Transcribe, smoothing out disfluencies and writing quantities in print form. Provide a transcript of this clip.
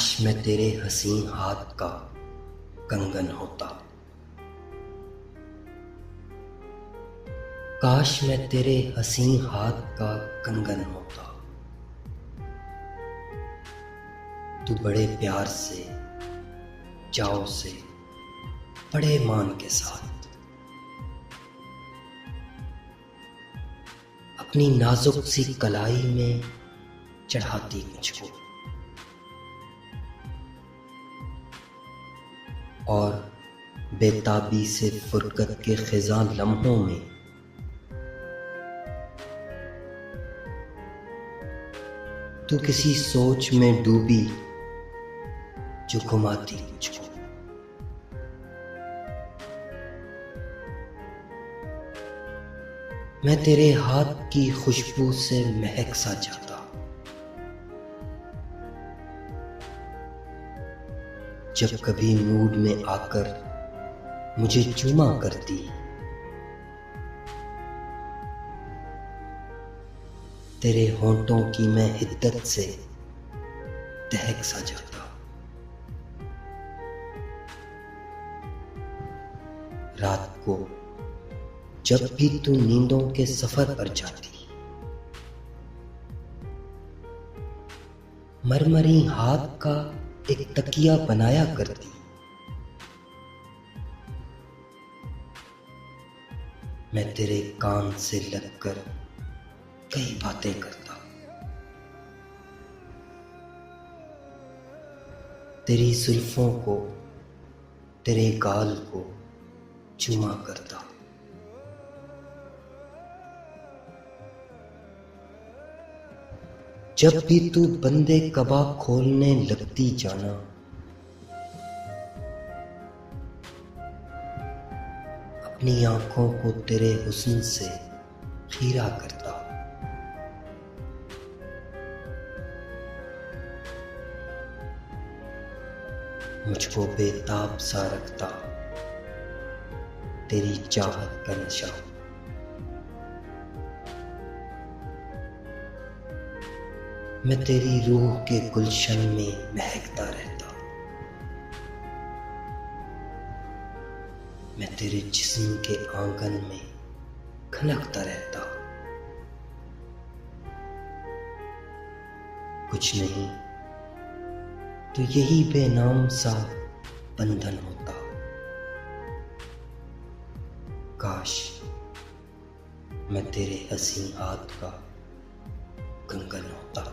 काश मैं तेरे हसीन हाथ का कंगन होता। काश मैं तेरे हसीन हाथ का कंगन होता। तू बड़े प्यार से, चाव से, बड़े मान के साथ अपनी नाजुक सी कलाई में चढ़ाती मुझको और बेताबी से फुरकत के खिज़ां लम्हों में तू किसी सोच में डूबी जो घुमाती मुझको। मैं तेरे हाथ की खुशबू से महक सा जाता। जब कभी मूड में आकर मुझे चूमा करती, तेरे होंठों की मैं हिद्दत से दहक सा जाता। रात को जब भी तू नींदों के सफर पर जाती, मरमरी हाथ का एक तकिया बनाया करती। मैं तेरे कान से लगकर कई बातें करता। तेरी जुल्फों को, तेरे गाल को चूमा करता। जब भी तू बंदे कबा खोलने लगती जाना, अपनी आंखों को तेरे हुस्न से खीरा करता। मुझको बेताब सा रखता तेरी चाहत का नशा। मैं तेरी रूह के गुलशन में महकता रहता। मैं तेरे जिस्म के आंगन में खनकता रहता। कुछ नहीं तो यही बेनाम सा बंधन होता। काश मैं तेरे हसीन हाथ का कंगन होता।